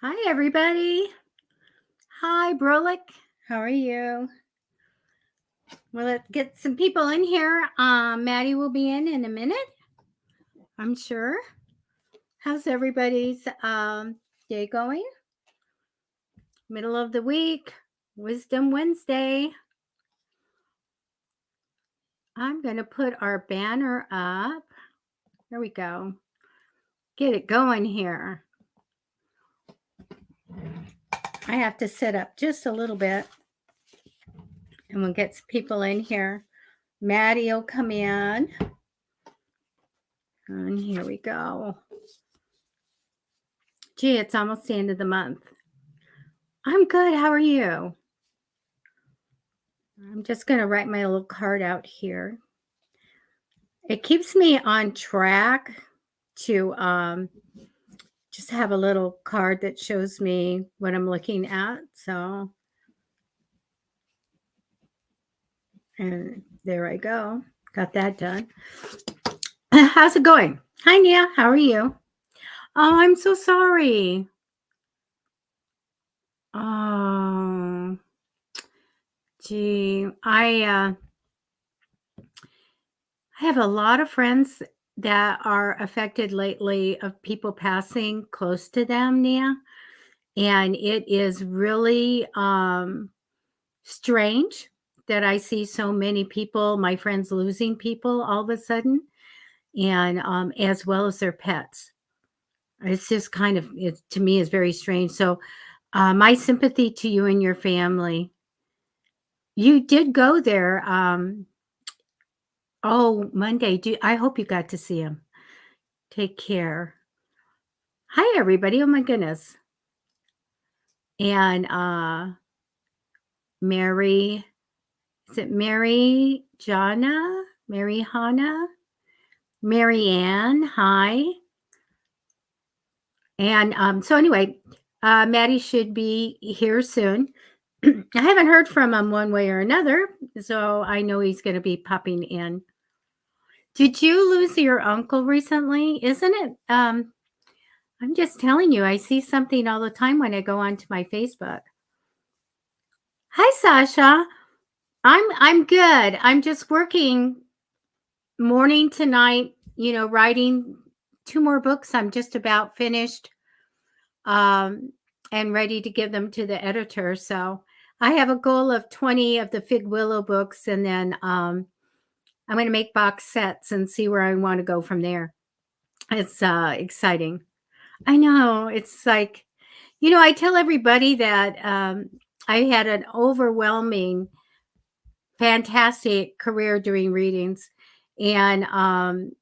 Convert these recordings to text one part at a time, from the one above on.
Hi, everybody. Hi, Brolic. How are you? Well, let's get some people in here. Maddie will be in a minute, I'm sure. How's everybody's day going? Middle of the week, Wisdom Wednesday. I'm going to put our banner up. There we go. Get it going here. I have to set up just a little bit, and we'll get some people in here. Maddie will come in. And here we go. Gee, it's almost the end of the month. I'm good. How are you? I'm just going to write my little card out here. It keeps me on track to just have a little card that shows me what I'm looking at. So, and there I go. Got that done. How's it going? Hi, Nia. How are you? Oh, I'm so sorry. Oh, gee. I have a lot of friends that are affected lately of people passing close to them, Nia. And it is really strange that I see so many people, my friends, losing people all of a sudden, and as well as their pets. It's just kind of, it to me is very strange. So, my sympathy to you and your family. You did go there. Oh, Monday. I hope you got to see him. Take care. Hi, everybody. Oh my goodness. And Mary, is it Mary Jana? Mary Hannah? Mary Ann, hi. And so anyway, Maddie should be here soon. I haven't heard from him one way or another, so I know he's going to be popping in. Did you lose your uncle recently? Isn't it? I'm just telling you, I see something all the time when I go onto my Facebook. Hi, Sasha. I'm good. I'm just working morning to night, writing 2 more books. I'm just about finished and ready to give them to the editor. So I have a goal of 20 of the Fig Willow books, and then I'm going to make box sets and see where I want to go from there. It's exciting. I know. It's like, I tell everybody that I had an overwhelming, fantastic career doing readings. And,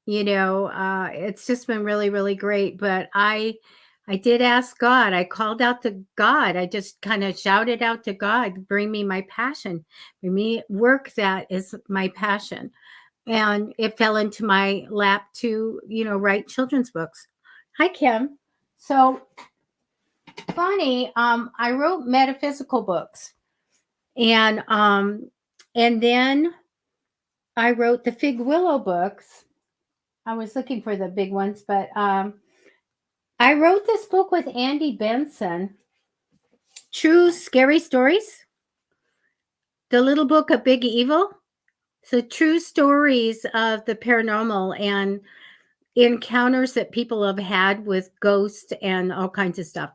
it's just been really, really great. But I did ask God. I called out to God. I just kind of shouted out to God, bring me my passion, bring me work that is my passion. And it fell into my lap to, write children's books. Hi, Kim. So funny. I wrote metaphysical books, and then I wrote the Fig Willow books. I was looking for the big ones, but I wrote this book with Andy Benson, True Scary Stories, the little book of Big Evil. So true stories of the paranormal and encounters that people have had with ghosts and all kinds of stuff.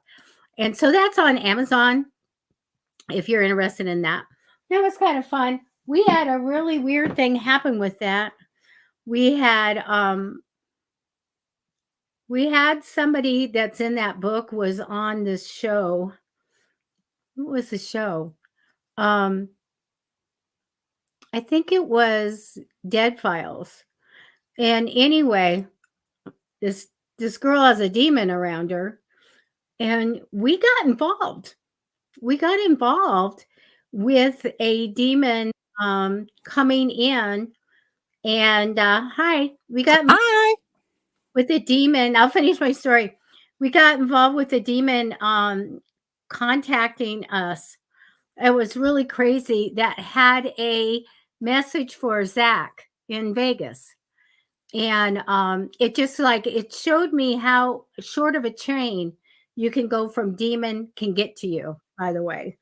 And so that's on Amazon if you're interested in that. That was kind of fun. We had a really weird thing happen with that. We had somebody that's in that book was on this show. What was the show? I think it was Dead Files. And anyway, this girl has a demon around her, and we got involved. We got involved with a demon coming in, and hi, we got Hi. with a demon. I'll finish my story. We got involved with a demon contacting us. It was really crazy. That had a message for Zach in Vegas. And it just like it showed me how short of a chain you can go from demon can get to you, by the way.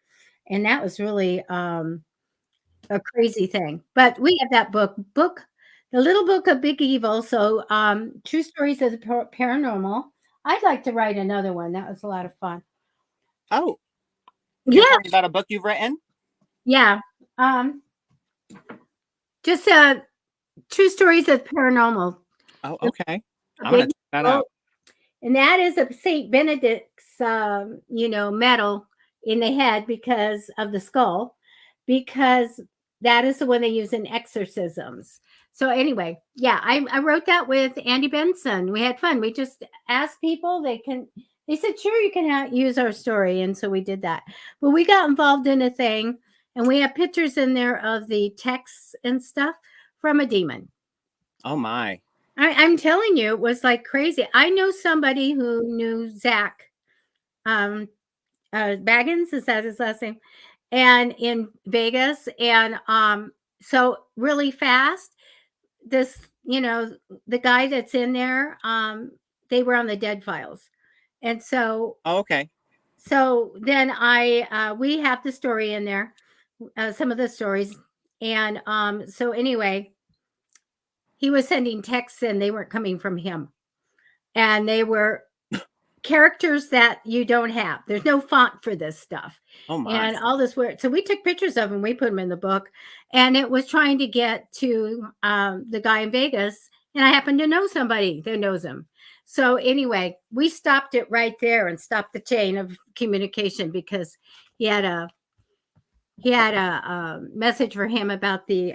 And that was really a crazy thing. But we have that book, The Little Book of Big Evil. So True Stories of the Paranormal. I'd like to write another one. That was a lot of fun. Oh, Yeah. you're talking about a book you've written? Yeah. Just True Stories of Paranormal. Oh, okay. I'm Big gonna check that Evil. out. And that is a Saint Benedict's, medal in the head because of the skull, because that is the one they use in exorcisms. So anyway, yeah, I wrote that with Andy Benson. We had fun. We just asked people. They said, sure, you can use our story. And so we did that. But we got involved in a thing, and we have pictures in there of the texts and stuff from a demon. Oh my. I'm telling you, it was like crazy. I know somebody who knew Zach Baggins, is that his last name? And in Vegas, and so really fast, this, the guy that's in there, they were on the dead files, and so Oh, okay. then we have the story in there, some of the stories, and so anyway, he was sending texts and they weren't coming from him, and they were characters that you don't have. There's no font for this stuff. Oh my. And all this weird. So we took pictures of them. We put them in the book, and it was trying to get to the guy in Vegas. And I happen to know somebody that knows him. So anyway, we stopped it right there and stopped the chain of communication, because he had a message for him about the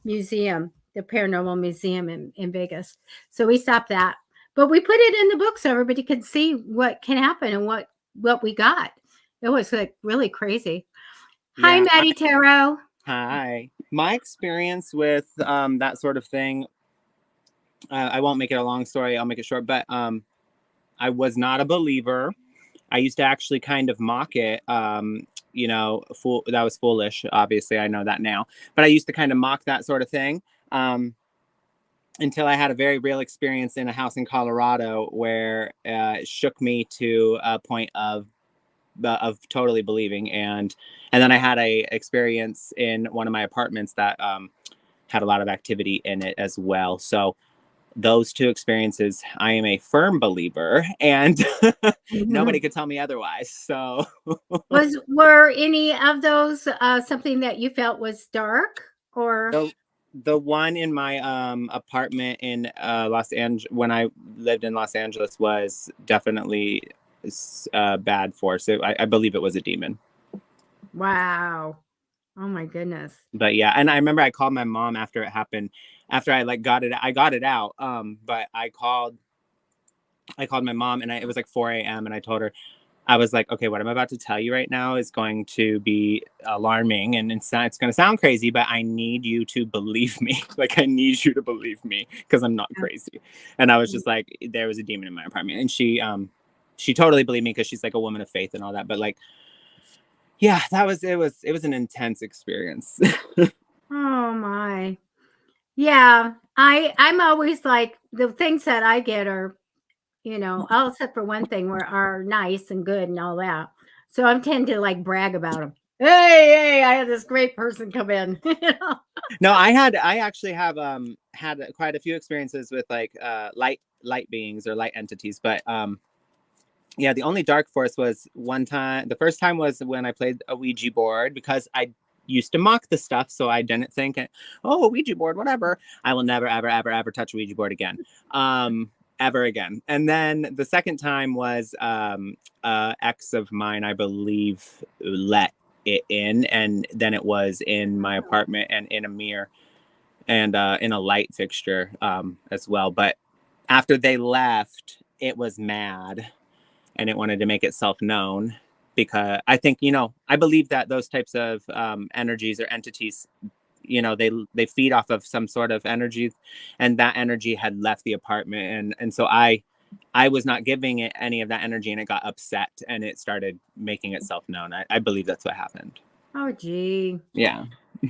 museum, the paranormal museum in Vegas. So we stopped that, but we put it in the book so everybody could see what can happen and what we got. It was like really crazy. Hi, Yeah. Matty Tarot. Hi. My experience with that sort of thing, I won't make it a long story. I'll make it short. But I was not a believer. I used to actually kind of mock it. That was foolish. Obviously, I know that now. But I used to kind of mock that sort of thing until I had a very real experience in a house in Colorado where it shook me to a point of totally believing. And then I had a experience in one of my apartments that had a lot of activity in it as well. So those two experiences, I am a firm believer, and nobody could tell me otherwise. So Were any of those something that you felt was dark, or? the one in my apartment in Los Angeles, when I lived in Los Angeles, was definitely bad force. I believe it was a demon. Wow. Oh my goodness. But yeah, and I remember I called my mom after it happened, after I got it out. But I called my mom, and it was like 4 a.m. and I told her, I was like, okay, what I'm about to tell you right now is going to be alarming, and it's going to sound crazy, but I need you to believe me. Like, I need you to believe me, because I'm not crazy. And I was just like, there was a demon in my apartment, and she totally believed me, because she's like a woman of faith and all that. But like, yeah, it was an intense experience. Oh my. Yeah, I'm always like, the things that I get are, all except for one thing, are nice and good and all that. So I tend to like brag about them. Hey, I had this great person come in. No, I actually have had quite a few experiences with like light beings or light entities, but yeah, the only dark force was one time. The first time was when I played a Ouija board, because I used to mock the stuff, so I didn't think, oh, a Ouija board, whatever. I will never, ever, ever, ever touch a Ouija board again, ever again. And then the second time was ex of mine, I believe, let it in, and then it was in my apartment and in a mirror and in a light fixture as well. But after they left, it was mad, and it wanted to make itself known, because I think, I believe that those types of energies or entities, they feed off of some sort of energy, and that energy had left the apartment. And so I was not giving it any of that energy, and it got upset, and it started making itself known. I believe that's what happened. Oh, gee. Yeah.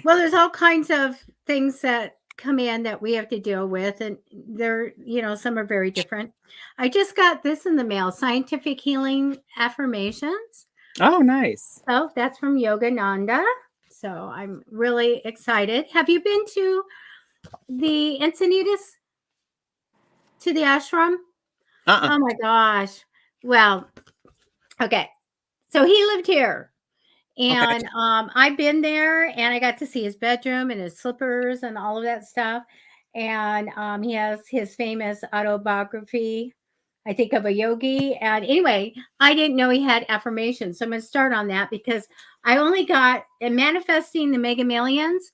Well, there's all kinds of things that come in that we have to deal with, and they're, some are very different. I just got this in the mail, Scientific Healing Affirmations. Oh, nice. So that's from Yogananda. So I'm really excited. Have you been to the Encinitas, to the ashram? Uh-uh. Oh my gosh. Well, okay. So he lived here. Okay. And I've been there, and I got to see his bedroom and his slippers and all of that stuff. And he has his famous autobiography, I think, of a yogi. And anyway, I didn't know he had affirmations. So I'm going to start on that because I only got in manifesting the Mega Millions.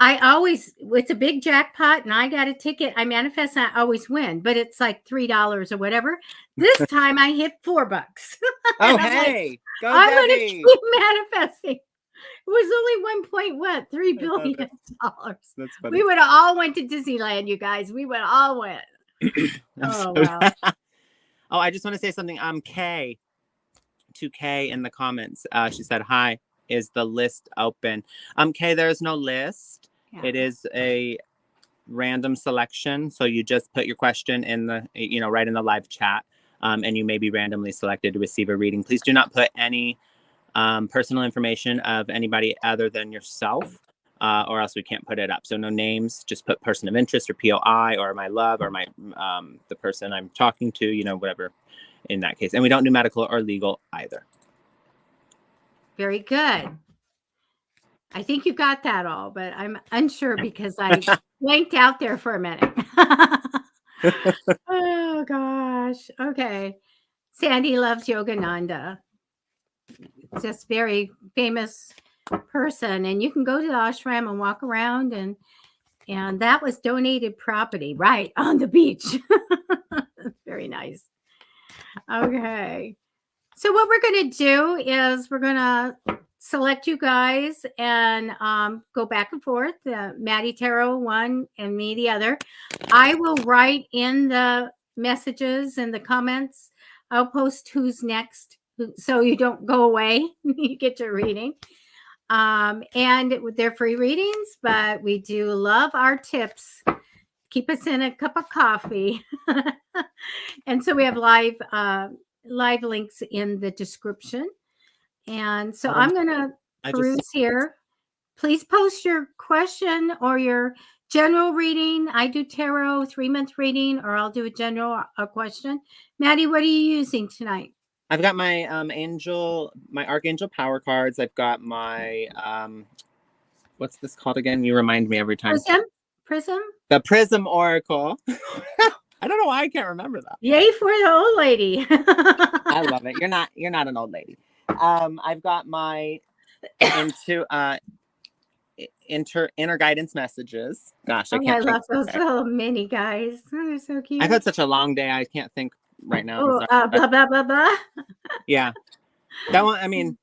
It's a big jackpot and I got a ticket. I manifest and I always win, but it's like $3 or whatever. This time I hit $4. Oh, And I'm like, hey, go I'm going to Debbie. keep manifesting. It was only $3 I love billion. That's funny. We would have all went to Disneyland, you guys. We would all went. Oh, wow. Oh, I just want to say something. Kay, 2K in the comments. She said, "Hi, is the list open?" Kay, there is no list. Yeah. It is a random selection. So you just put your question in the, right in the live chat, and you may be randomly selected to receive a reading. Please do not put any personal information of anybody other than yourself, or else we can't put it up. So no names, just put person of interest or POI or my love or my the person I'm talking to, whatever in that case. And we don't do medical or legal either. Very good. I think you got that all, but I'm unsure because I blanked out there for a minute. Oh, gosh. Okay. Sandy loves Yogananda. Just very famous person. And you can go to the ashram and walk around, and that was donated property right on the beach. Very nice. Okay. So what we're going to do is we're going to select you guys and go back and forth. Matty Tarot one and me the other. I will write in the messages and the comments. I'll post who's next so you don't go away. You get your reading. And they're free readings, but we do love our tips. Keep us in a cup of coffee. And so we have live links in the description. And so I'm going to peruse here. Please post your question or your general reading. I do tarot 3-month reading, or I'll do a question. Matty, what are you using tonight? I've got my my Archangel power cards. I've got my what's this called again? You remind me every time. Prism? The Prism Oracle. I don't know why I can't remember that. Yay for the old lady. I love it. You're not an old lady. I've got my inner guidance messages. Gosh, I can't. I love those little mini guys. Oh, they're so cute. I've had such a long day. I can't think right now. Oh, blah, blah, blah, blah. Yeah. That one, I mean,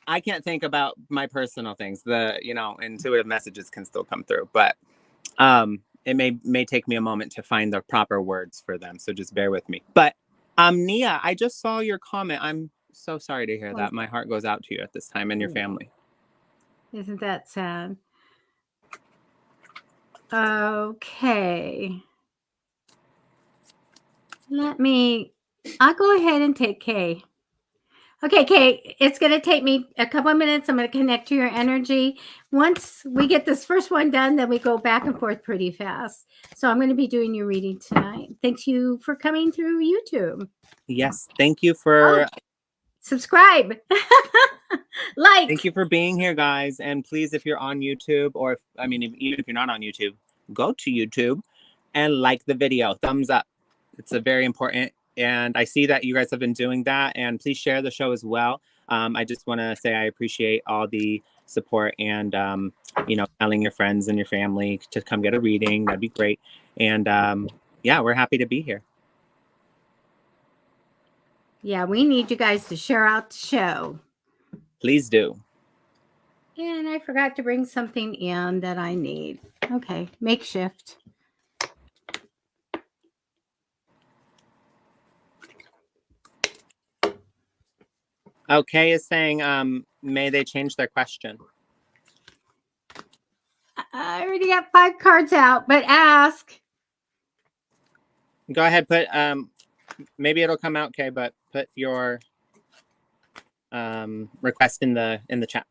I can't think about my personal things. The, intuitive messages can still come through, but it may take me a moment to find the proper words for them. So just bear with me. But Nia, I just saw your comment. I'm so sorry to hear that. My heart goes out to you at this time and your family. Isn't that sad? Okay. I'll go ahead and take Kay. Okay, Kay, it's going to take me a couple of minutes. I'm going to connect to your energy. Once we get this first one done, then we go back and forth pretty fast. So I'm going to be doing your reading tonight. Thank you for coming through YouTube. Yes, thank you for... subscribe. Like. Thank you for being here, guys. And please, if you're on YouTube, or even if you're not on YouTube, go to YouTube and like the video. Thumbs up. It's a very important. And I see that you guys have been doing that. And please share the show as well. I just want to say I appreciate all the support and, telling your friends and your family to come get a reading. That'd be great. And we're happy to be here. Yeah, we need you guys to share out the show. Please do. And I forgot to bring something in that I need. Okay, makeshift. Okay is saying, may they change their question? I already got 5 cards out, but ask. Go ahead, put maybe it'll come out, Kay, but put your request in the chat.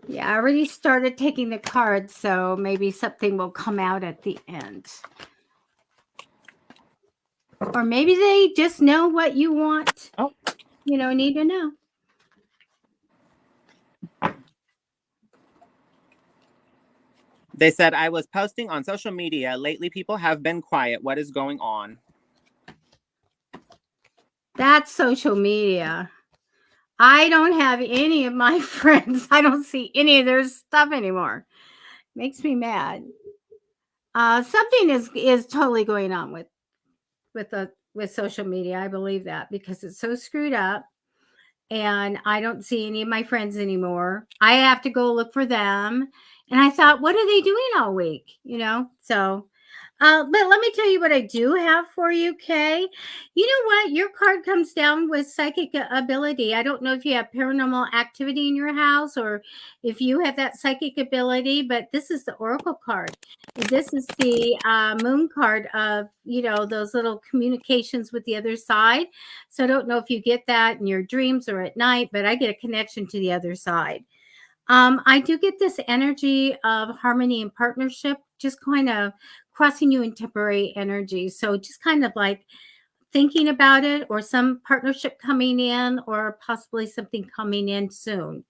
Yeah, I already started taking the cards, so maybe something will come out at the end. Or maybe they just know what you want. Oh. Need to know. They said, I was posting on social media. Lately, people have been quiet. What is going on? That's social media. I don't have any of my friends. I don't see any of their stuff anymore. Makes me mad. Something is totally going on with social media. I believe that because it's so screwed up, and I don't see any of my friends anymore. I have to go look for them, and I thought, what are they doing all week? So. But let me tell you what I do have for you, Kay. You know what? Your card comes down with psychic ability. I don't know if you have paranormal activity in your house or if you have that psychic ability, but this is the Oracle card. This is the moon card of, those little communications with the other side. So I don't know if you get that in your dreams or at night, but I get a connection to the other side. I do get this energy of harmony and partnership, just kind of crossing you in temporary energy. So just kind of like thinking about it, or some partnership coming in, or possibly something coming in soon.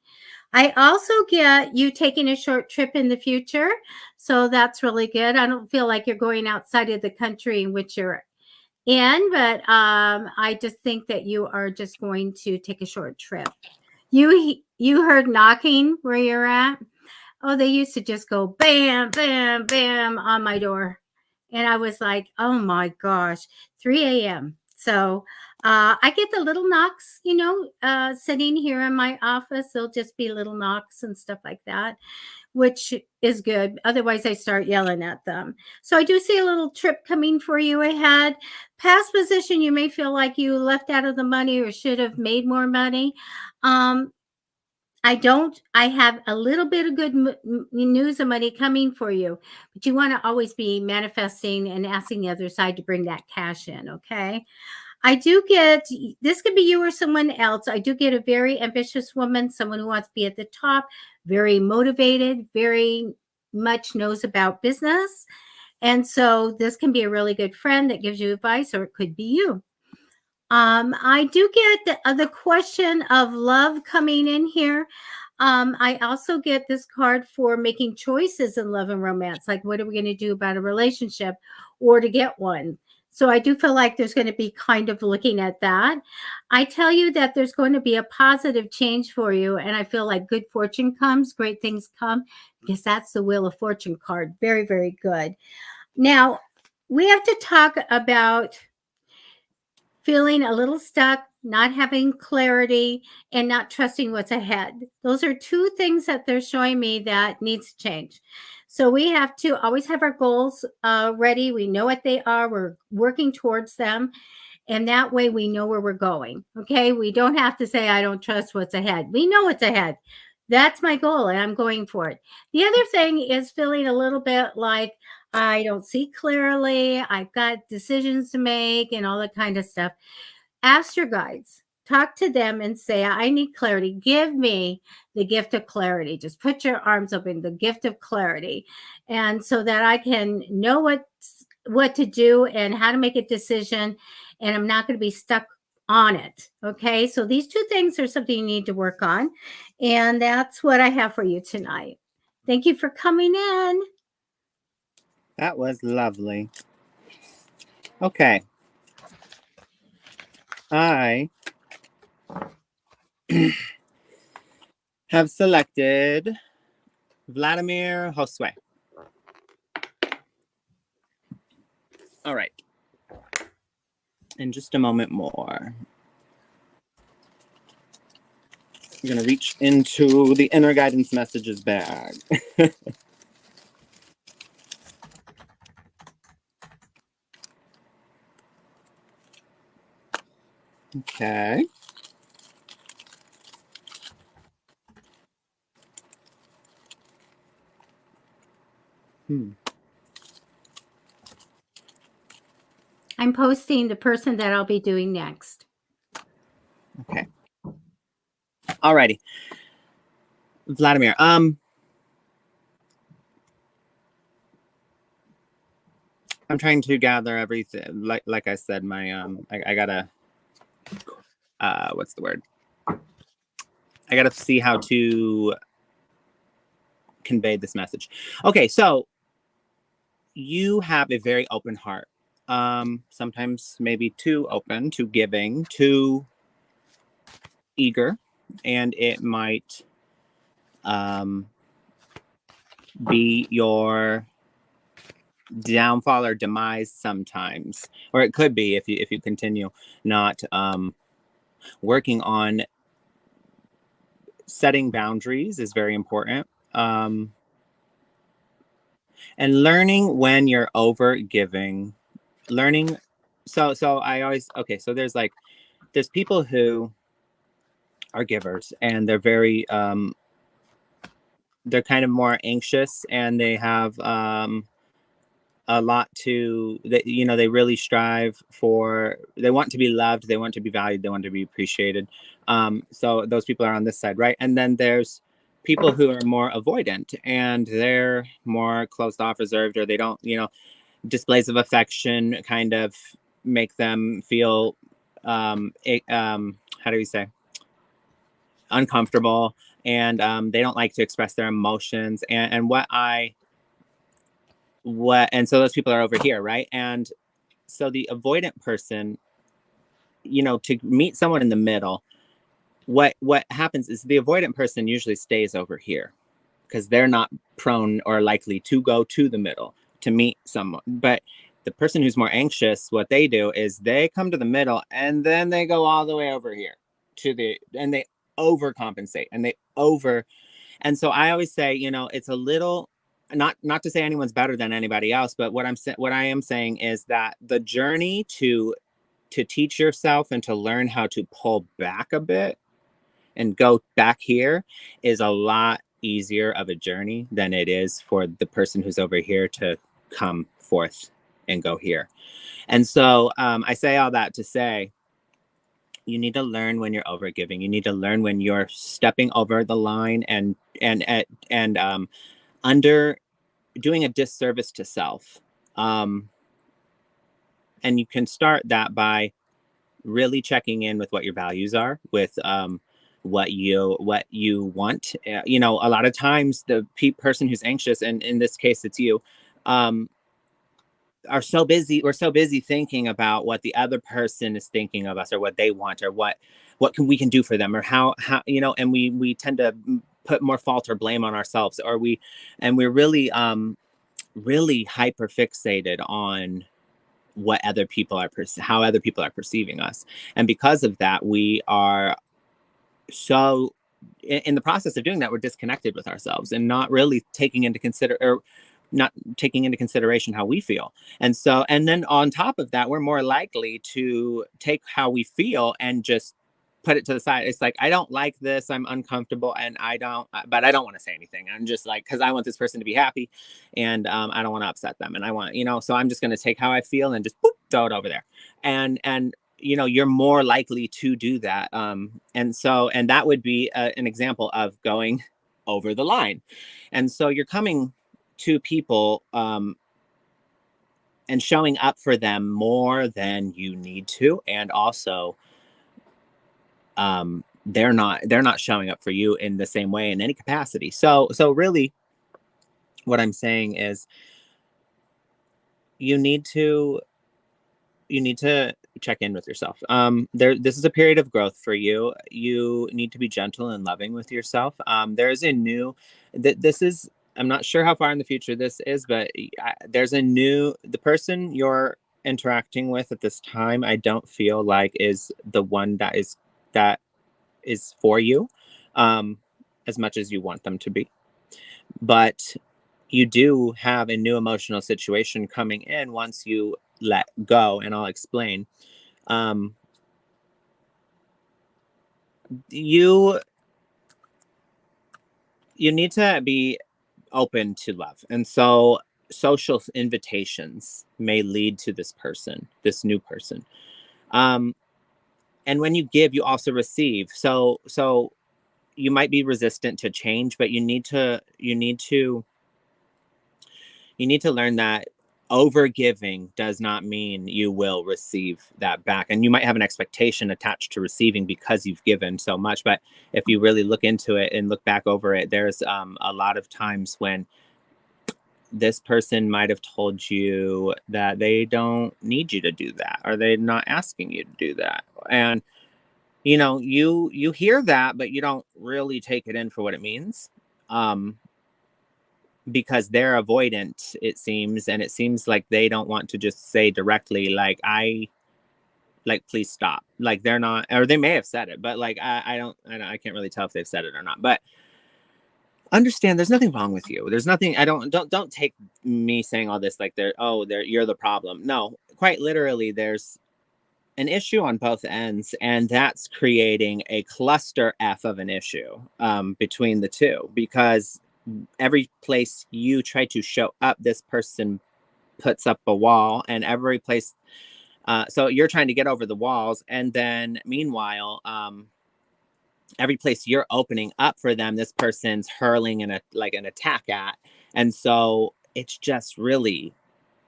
I also get you taking a short trip in the future. So that's really good. I don't feel like you're going outside of the country in which you're in, but I just think that you are just going to take a short trip. You heard knocking where you're at? Oh, they used to just go bam, bam, bam on my door. And I was like, oh my gosh, 3 a.m. So I get the little knocks, sitting here in my office. They'll just be little knocks and stuff like that, which is good. Otherwise, I start yelling at them. So I do see a little trip coming for you ahead. Past position, you may feel like you left out of the money or should have made more money. I don't. I have a little bit of good news and money coming for you, but you want to always be manifesting and asking the other side to bring that cash in, okay? I do get, this could be you or someone else. I do get a very ambitious woman, someone who wants to be at the top, very motivated, very much knows about business. And so this can be a really good friend that gives you advice, or it could be you. I do get the question of love coming in here. I also get this card for making choices in love and romance. Like, what are we going to do about a relationship or to get one? So I do feel like there's going to be kind of looking at that. I tell you that there's going to be a positive change for you. And I feel like good fortune comes, great things come, because that's the Wheel of Fortune card. Very, very good. Now, we have to talk about feeling a little stuck, not having clarity, and not trusting what's ahead. Those are 2 things that they're showing me that needs to change. So we have to always have our goals ready. We know what they are. We're working towards them. And that way we know where we're going. Okay. We don't have to say, I don't trust what's ahead. We know what's ahead. That's my goal, and I'm going for it. The other thing is feeling a little bit like I don't see clearly. I've got decisions to make and all that kind of stuff. Ask your guides, talk to them and say, I need clarity. Give me the gift of clarity. Just put your arms open, the gift of clarity. And so that I can know what to do and how to make a decision. And I'm not going to be stuck on it. Okay. So these 2 things are something you need to work on. And that's what I have for you tonight. Thank you for coming in. That was lovely. Okay. I have selected Vladimir Josue. All right. In just a moment more. I'm going to reach into the inner guidance messages bag. Okay. I'm posting the person that I'll be doing next. Okay. Alrighty. Vladimir, I'm trying to gather everything. Like I said, my I gotta what's the word? I gotta see how to convey this message. Okay, so you have a very open heart. Sometimes maybe too open, too giving, too eager, and it might be your downfall or demise sometimes, or it could be if you continue not working on setting boundaries is very important, and learning when you're over giving, learning. So I always, okay, so there's people who are givers and they're very they're kind of more anxious, and they have a lot to that, they really strive for, they want to be loved, they want to be valued, they want to be appreciated. So those people are on this side, right? And then there's people who are more avoidant, and they're more closed off, reserved, or they don't, displays of affection kind of make them feel how do we say, uncomfortable, and they don't like to express their emotions, and and so those people are over here, right? And so the avoidant person, to meet someone in the middle, what happens is the avoidant person usually stays over here because they're not prone or likely to go to the middle to meet someone. But the person who's more anxious, what they do is they come to the middle and then they go all the way over here and they overcompensate, and so I always say, it's a little, not to say anyone's better than anybody else, but what I am saying is that the journey to teach yourself and to learn how to pull back a bit and go back here is a lot easier of a journey than it is for the person who's over here to come forth and go here. And so I say all that to say, you need to learn when you're overgiving. You need to learn when you're stepping over the line and under doing a disservice to self. And you can start that by really checking in with what your values are, with what you want. A lot of times the person who's anxious, and in this case it's you, are so busy. We're so busy thinking about what the other person is thinking of us, or what they want, or what we can do for them, or how and we tend to put more fault or blame on ourselves, or we're really really hyper fixated on what other people are how other people are perceiving us. And because of that, we are so in the process of doing that, we're disconnected with ourselves and not really taking into consideration how we feel. And so, and then on top of that, we're more likely to take how we feel and just put it to the side. It's like, I don't like this, I'm uncomfortable, and but I don't want to say anything. I'm just like, because I want this person to be happy, and I don't want to upset them, and I want, so I'm just going to take how I feel and just throw it over there. And you're more likely to do that. And that would be an example of going over the line. And so you're coming to people and showing up for them more than you need to, and also they're not showing up for you in the same way in any capacity. So really what I'm saying is you need to check in with yourself. This is a period of growth for you. You need to be gentle and loving with yourself. There's a new this is, I'm not sure how far in the future this is, but the person you're interacting with at this time, I don't feel like is the one that is for you, as much as you want them to be. But you do have a new emotional situation coming in once you let go, and I'll explain. You need to be open to love, and so social invitations may lead to this person, this new person. And when you give, you also receive. So you might be resistant to change, but you need to learn that over giving does not mean you will receive that back. And you might have an expectation attached to receiving because you've given so much. But if you really look into it and look back over it, there's a lot of times when this person might have told you that they don't need you to do that, or they're not asking you to do that. And you hear that, but you don't really take it in for what it means. Because they're avoidant, it seems, and it seems like they don't want to just say directly, like, please stop. Like, they're not, or they may have said it, but like, I can't really tell if they've said it or not. But understand, there's nothing wrong with you. There's nothing. Don't take me saying all this like you're the problem. No, quite literally, there's an issue on both ends, and that's creating a cluster F of an issue between the two, because every place you try to show up, this person puts up a wall, and every place, so you're trying to get over the walls, and then meanwhile, every place you're opening up for them, this person's hurling an attack at, and so it's just really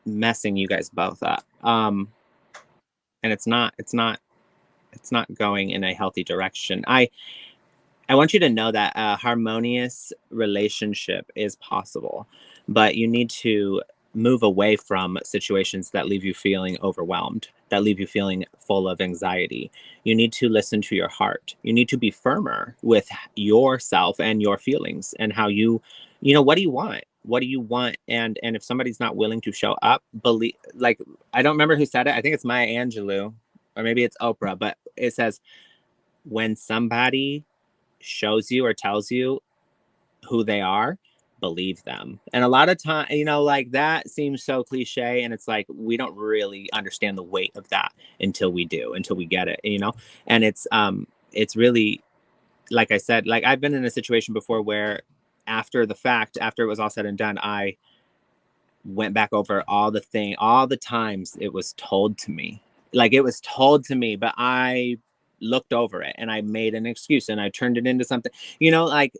messing you guys both up. And it's not going in a healthy direction. I want you to know that a harmonious relationship is possible, but you need to move away from situations that leave you feeling overwhelmed, that leave you feeling full of anxiety. You need to listen to your heart. You need to be firmer with yourself and your feelings, and how what do you want? What do you want? And if somebody's not willing to show up, believe, like, I don't remember who said it. I think it's Maya Angelou, or maybe it's Oprah, but it says, when somebody shows you or tells you who they are, believe them. And a lot of time, like, that seems so cliche, and it's like we don't really understand the weight of that until we get it, and it's really, like I said, like, I've been in a situation before where after it was all said and done, I went back over all the times it was told to me. Like, it was told to me, but I looked over it and I made an excuse and I turned it into something, like,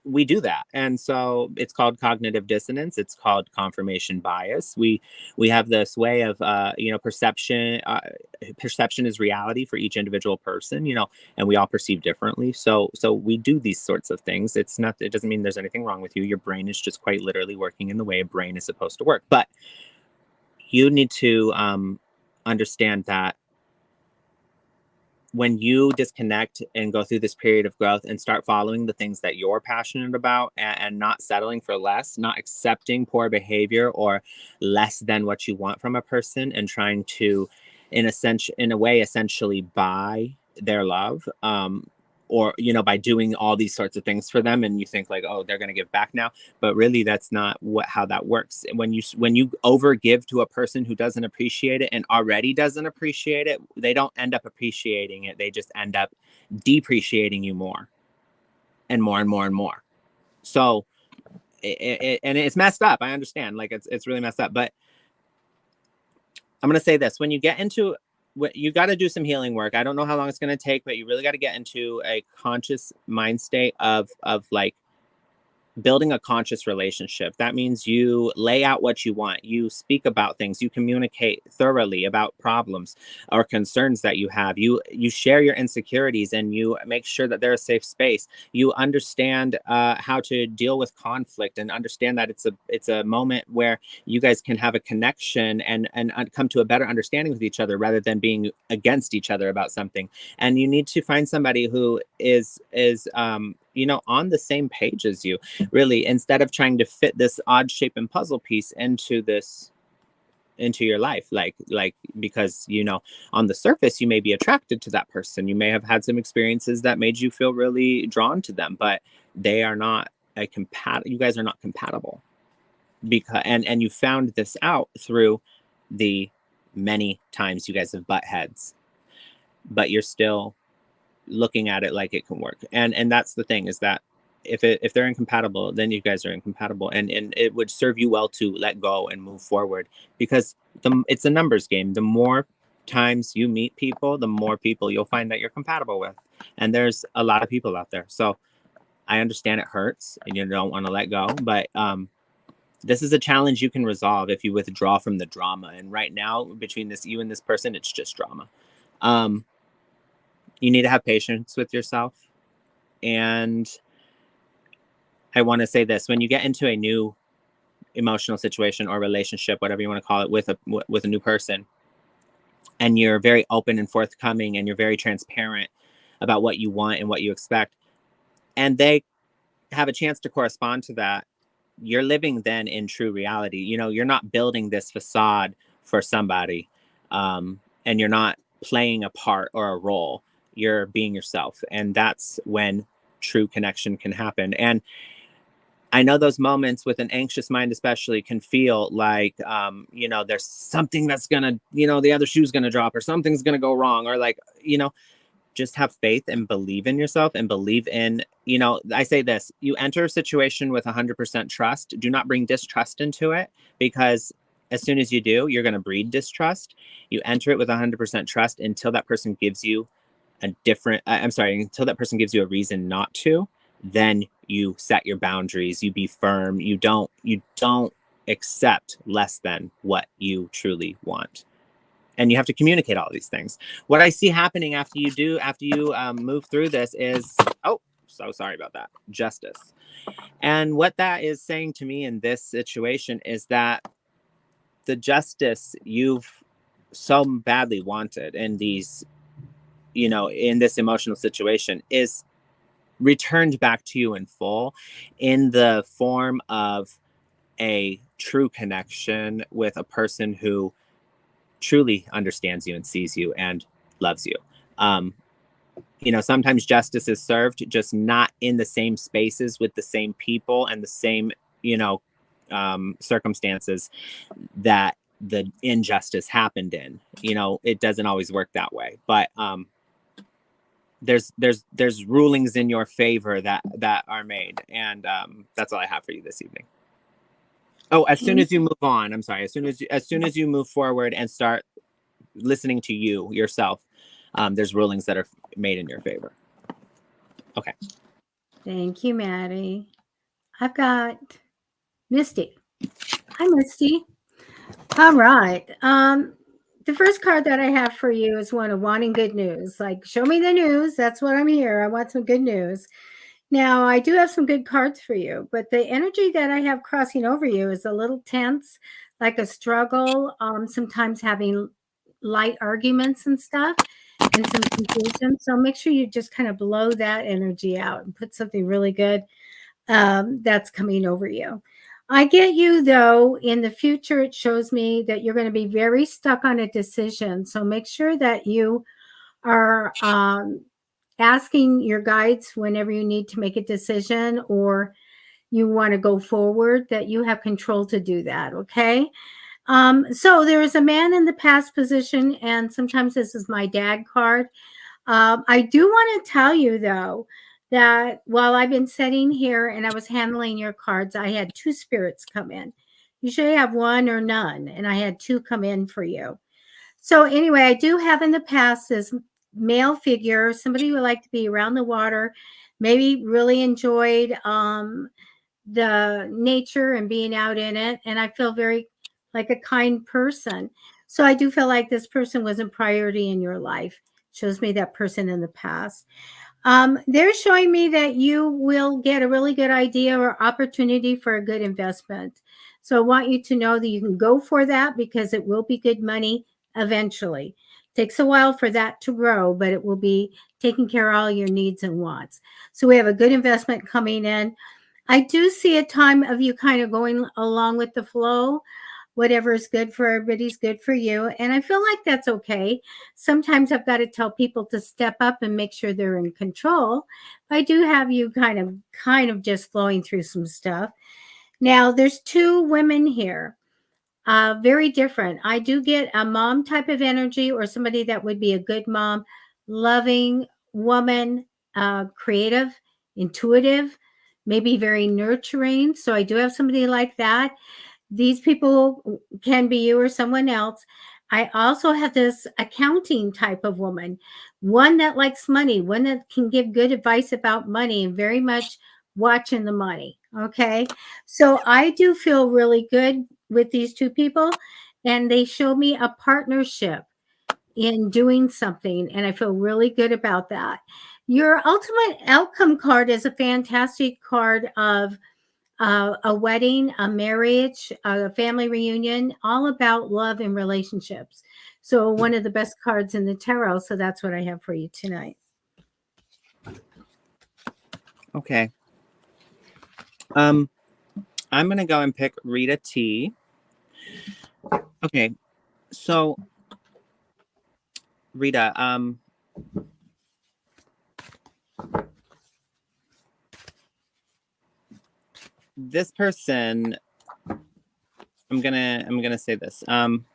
we do that. And so it's called cognitive dissonance. It's called confirmation bias. We have this way of, perception. Perception is reality for each individual person, and we all perceive differently. So we do these sorts of things. It doesn't mean there's anything wrong with you. Your brain is just quite literally working in the way a brain is supposed to work. But you need to understand that when you disconnect and go through this period of growth and start following the things that you're passionate about, and not settling for less, not accepting poor behavior or less than what you want from a person, and trying to, in a way, essentially buy their love, or, by doing all these sorts of things for them, and you think like, oh, they're going to give back now, but really that's not how that works. When you over give to a person who doesn't appreciate it and already doesn't appreciate it, they don't end up appreciating it. They just end up depreciating you more and more and more and more. So and it's messed up. I understand, like, it's really messed up, but I'm going to say this: when you get into, you got to do some healing work. I don't know how long it's going to take, but you really got to get into a conscious mind state of like building a conscious relationship. That means you lay out what you want. You speak about things. You communicate thoroughly about problems or concerns that you have. You share your insecurities, and you make sure that they're a safe space. You understand how to deal with conflict, and understand that it's a moment where you guys can have a connection and come to a better understanding with each other, rather than being against each other about something. And you need to find somebody who is on the same page as you, really, instead of trying to fit this odd shape and puzzle piece into your life, like because on the surface you may be attracted to that person, you may have had some experiences that made you feel really drawn to them, but they are not you guys are not compatible, because and you found this out through the many times you guys have butt heads, but you're still looking at it like it can work. And that's the thing, is that if they're incompatible, then you guys are incompatible, and it would serve you well to let go and move forward, because it's a numbers game. The more times you meet people, the more people you'll find that you're compatible with, and there's a lot of people out there. So I understand it hurts and you don't want to let go, but this is a challenge you can resolve if you withdraw from the drama. And right now, between you and this person, it's just drama. You need to have patience with yourself. And I want to say this: when you get into a new emotional situation or relationship, whatever you want to call it, with a new person, and you're very open and forthcoming, and you're very transparent about what you want and what you expect, and they have a chance to correspond to that, you're living then in true reality. You're not building this facade for somebody, and you're not playing a part or a role. You're being yourself, and that's when true connection can happen. And I know those moments with an anxious mind especially can feel like, there's something that's gonna, the other shoe's gonna drop, or something's gonna go wrong, or like, just have faith and believe in yourself, and believe in, I say this: you enter a situation with 100% trust. Do not bring distrust into it, because as soon as you do, you're going to breed distrust. You enter it with 100% trust until that person gives you until that person gives you a reason not to. Then you set your boundaries, you be firm, you don't accept less than what you truly want. And you have to communicate all these things. What I see happening after you move through this is, oh, so sorry about that, justice. And what that is saying to me in this situation is that the justice you've so badly wanted in these, in this emotional situation, is returned back to you in full, in the form of a true connection with a person who truly understands you and sees you and loves you. Sometimes justice is served, just not in the same spaces with the same people and the same, circumstances that the injustice happened in. It doesn't always work that way, but there's rulings in your favor that are made, and that's all I have for you this evening. Oh, as soon as you move on, I'm sorry, as soon as you move forward and start listening to yourself, there's rulings that are made in your favor. Okay. Thank you, Matty. I've got Misty. Hi, Misty. All right. The first card that I have for you is one of wanting good news. Like, show me the news. That's what I'm here. I want some good news. Now, I do have some good cards for you, but the energy that I have crossing over you is a little tense, like a struggle, sometimes having light arguments and stuff, and some confusion. So make sure you just kind of blow that energy out and put something really good that's coming over you. I get you, though. In the future, it shows me that you're going to be very stuck on a decision. So make sure that you are asking your guides whenever you need to make a decision or you want to go forward, that you have control to do that. Okay. So there is a man in the past position, and sometimes this is my dad card. I do want to tell you, though, that while I've been sitting here and I was handling your cards, I had two spirits come in. Usually I have one or none, and I had two come in for you. So anyway, I do have in the past this male figure, somebody who would like to be around the water, maybe really enjoyed the nature and being out in it. And I feel very like a kind person. So I do feel like this person was a priority in your life. Shows me that person in the past. They're showing me that you will get a really good idea or opportunity for a good investment. So I want you to know that you can go for that, because it will be good money eventually. Takes a while for that to grow, but it will be taking care of all your needs and wants. So we have a good investment coming in. I do see a time of you kind of going along with the flow. Whatever is good for everybody's good for you. And I feel like that's okay. Sometimes I've got to tell people to step up and make sure they're in control. I do have you kind of just flowing through some stuff. Now, there's two women here. Very different. I do get a mom type of energy, or somebody that would be a good mom, loving woman, creative, intuitive, maybe very nurturing. So I do have somebody like that. These people can be you or someone else. I also have this accounting type of woman, one that likes money, one that can give good advice about money and very much watching the money. Okay. So I do feel really good with these two people, and they show me a partnership in doing something, and I feel really good about that. Your ultimate outcome card is a fantastic card of a wedding, a marriage, a family reunion, all about love and relationships. So, one of the best cards in the tarot. So, that's what I have for you tonight. Okay. I'm gonna go and pick Rita T. Okay, so Rita, this person, I'm gonna say this. I'm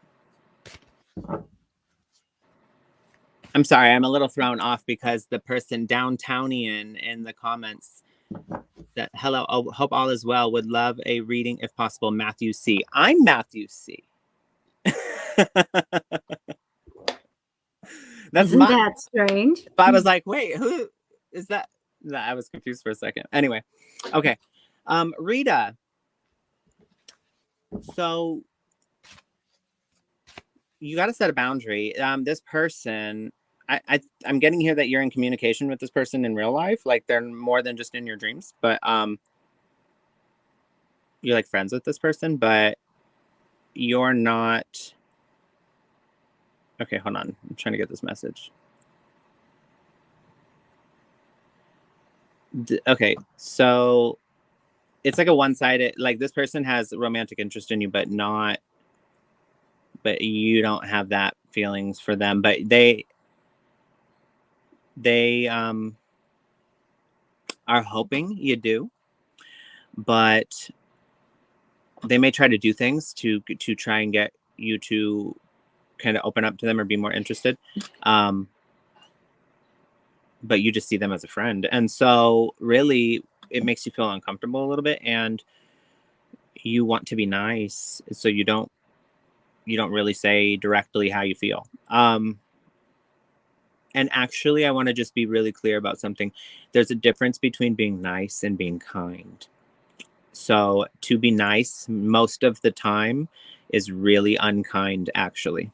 sorry, I'm a little thrown off because the person downtownian in the comments that hello, oh, hope all is well. Would love a reading if possible. Matthew C. I'm Matthew C. That's Isn't my. that strange? But I was like, wait, who is that? No, I was confused for a second. Anyway, okay. Rita. So you got to set a boundary. This person, I'm getting here that you're in communication with this person in real life. Like they're more than just in your dreams, but you're like friends with this person, but you're not. Okay, hold on. I'm trying to get this message. Okay, so it's like a one-sided, like this person has romantic interest in you, but you don't have that feelings for them, but they are hoping you do, but they may try to do things to try and get you to kind of open up to them or be more interested. But you just see them as a friend. And so really it makes you feel uncomfortable a little bit, and you want to be nice. So you don't really say directly how you feel. And actually, I want to just be really clear about something. There's a difference between being nice and being kind. So to be nice most of the time is really unkind, actually.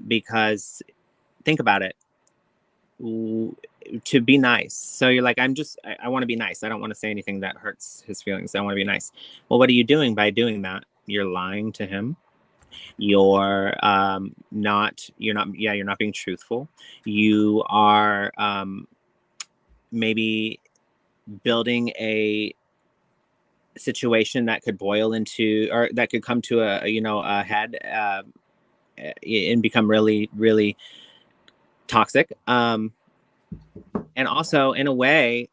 Because think about it. To be nice. So you're like, I want to be nice. I don't want to say anything that hurts his feelings. I want to be nice. Well, what are you doing by doing that? You're lying to him. You're not being truthful. You are maybe building a situation that could boil into, or that could come to a head and become really, really toxic. And also in a way,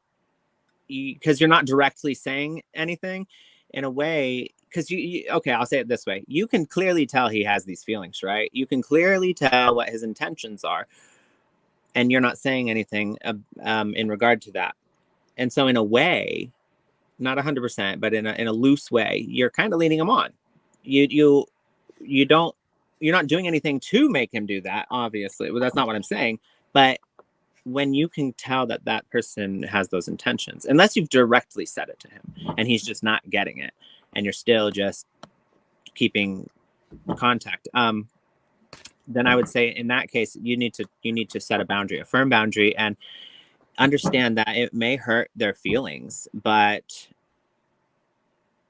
because you're not directly saying anything, in a way, because okay, I'll say it this way. You can clearly tell he has these feelings, right? You can clearly tell what his intentions are, and you're not saying anything in regard to that. And so in a way, not 100%, but in a loose way, you're kind of leading him on. You don't, you're not doing anything to make him do that, obviously. Well, that's not what I'm saying. But when you can tell that that person has those intentions, unless you've directly said it to him and he's just not getting it, and you're still just keeping contact, then I would say in that case, you need to set a boundary, a firm boundary, and understand that it may hurt their feelings, but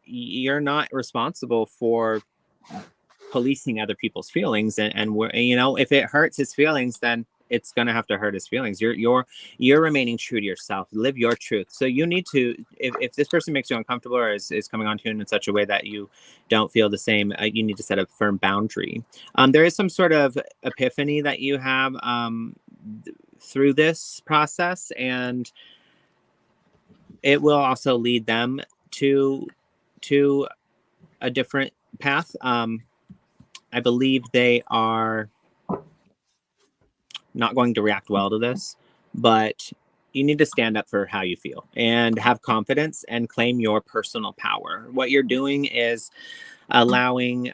you're not responsible for policing other people's feelings. And if it hurts his feelings, then it's going to have to hurt his feelings. You're remaining true to yourself. Live your truth. So you need to, if this person makes you uncomfortable or is coming on to you in such a way that you don't feel the same, you need to set a firm boundary. There is some sort of epiphany that you have through this process, and it will also lead them to a different path. I believe they are not going to react well to this, but you need to stand up for how you feel and have confidence and claim your personal power. What you're doing is allowing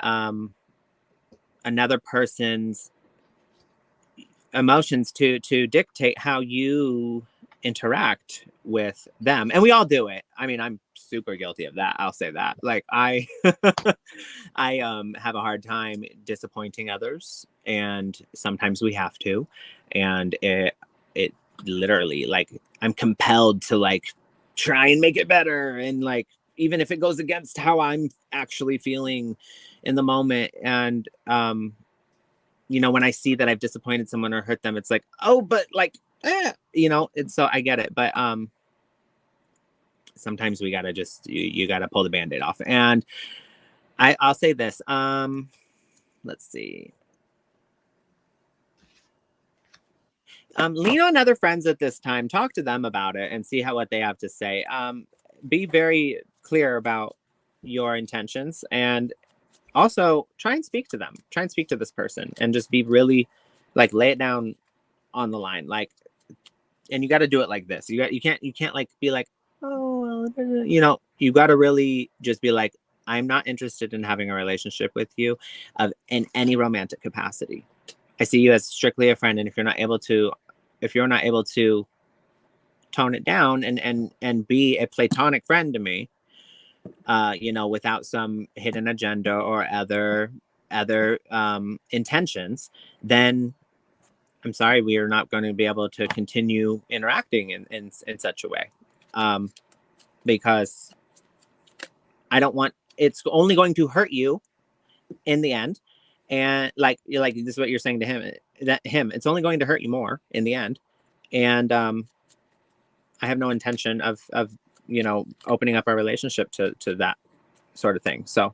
another person's emotions to dictate how you interact with them, and we all do it. I mean, I'm super guilty of that, I'll say that. Like, I I have a hard time disappointing others, and sometimes we have to, and it literally, like, I'm compelled to, like, try and make it better, and, like, even if it goes against how I'm actually feeling in the moment. And when I see that I've disappointed someone or hurt them, it's like, oh, but, like, and so I get it. But sometimes we gotta just, you gotta pull the band-aid off. And I'll say this. Let's see. Lean on other friends at this time. Talk to them about it and see what they have to say. Be very clear about your intentions, and also try and speak to them. Try and speak to this person, and just be really, like, lay it down on the line. Like, and you got to do it like this. You can't like be like, oh, well, you got to really just be like, I'm not interested in having a relationship with you in any romantic capacity. I see you as strictly a friend, and if you're not able to tone it down and be a platonic friend to me, without some hidden agenda or other intentions, then I'm sorry, we are not going to be able to continue interacting in such a way, because I don't want, it's only going to hurt you in the end. And like this is what you're saying to him, it's only going to hurt you more in the end. And I have no intention of opening up our relationship to that sort of thing. So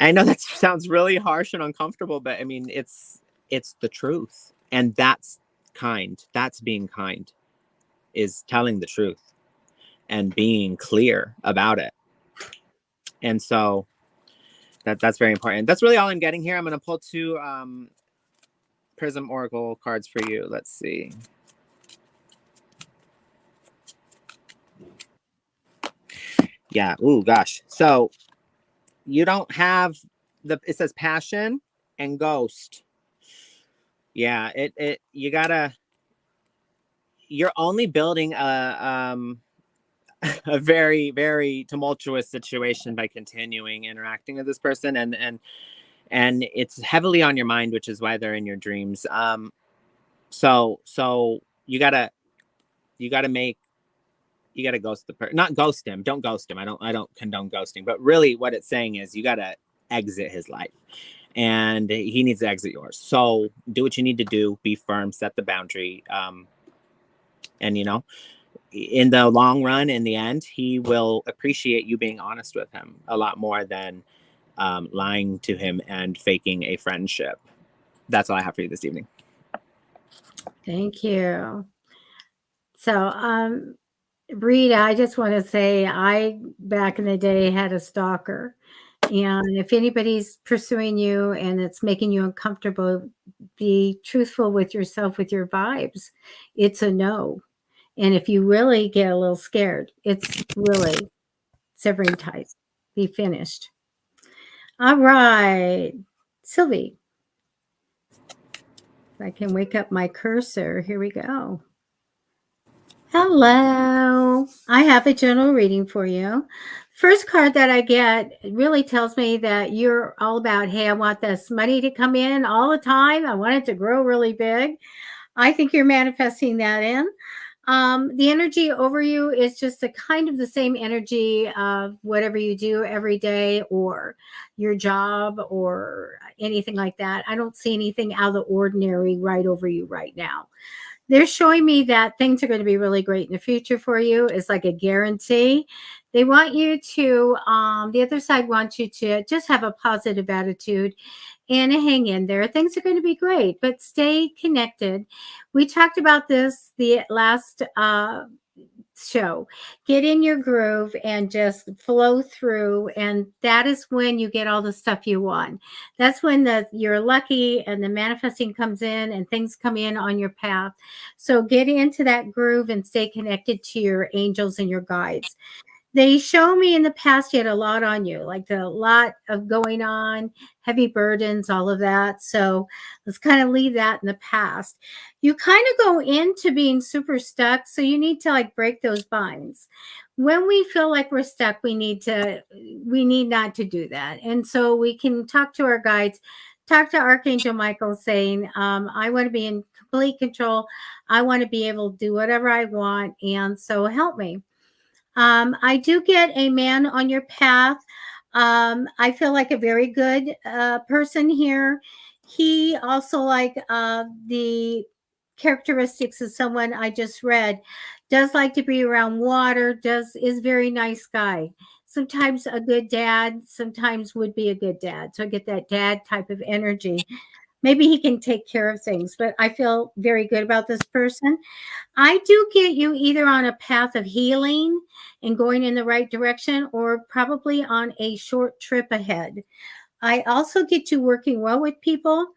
I know that sounds really harsh and uncomfortable, but I mean, it's the truth. And that's kind. That's being kind, is telling the truth and being clear about it. And so that's very important. That's really all I'm getting here. I'm going to pull 2 Prism Oracle cards for you. Let's see. Yeah. Ooh, gosh. So you don't have it says passion and ghost. Yeah. You're only building a very, very tumultuous situation by continuing interacting with this person, and it's heavily on your mind, which is why they're in your dreams. So you gotta ghost the person, not ghost him. Don't ghost him. I don't condone ghosting, but really what it's saying is you gotta exit his life, and he needs to exit yours. So do what you need to do, be firm, set the boundary. And in the long run, in the end, he will appreciate you being honest with him a lot more than lying to him and faking a friendship. That's all I have for you this evening. Thank you. So, Rita, I just want to say I, back in the day, had a stalker. And if anybody's pursuing you and it's making you uncomfortable, be truthful with yourself, with your vibes. It's a no. And if you really get a little scared, it's really severing ties. Be finished. All right. Sylvie, if I can wake up my cursor. Here we go. Hello. I have a general reading for you. First card that I get really tells me that you're all about, hey, I want this money to come in all the time. I want it to grow really big. I think you're manifesting that in. The energy over you is just a kind of the same energy of whatever you do every day, or your job, or anything like that. I don't see anything out of the ordinary right over you right now. They're showing me that things are going to be really great in the future for you. It's like a guarantee. They want you to, the other side wants you to just have a positive attitude and hang in there. Things are going to be great, but stay connected. We talked about this the last show. Get in your groove and just flow through, and that is when you get all the stuff you want. That's when you're lucky and the manifesting comes in and things come in on your path. So get into that groove and stay connected to your angels and your guides. They show me in the past you had a lot on you, like a lot of going on, heavy burdens, all of that. So let's kind of leave that in the past. You kind of go into being super stuck. So you need to like break those binds. When we feel like we're stuck, we need not to do that. And so we can talk to our guides, talk to Archangel Michael saying, I want to be in complete control. I want to be able to do whatever I want. And so help me. I do get a man on your path. I feel like a very good person here. He also, like the characteristics of someone I just read, does like to be around water, is very nice guy. Sometimes a good dad, sometimes would be a good dad. So I get that dad type of energy. Maybe he can take care of things, but I feel very good about this person. I do get you either on a path of healing and going in the right direction, or probably on a short trip ahead. I also get you working well with people,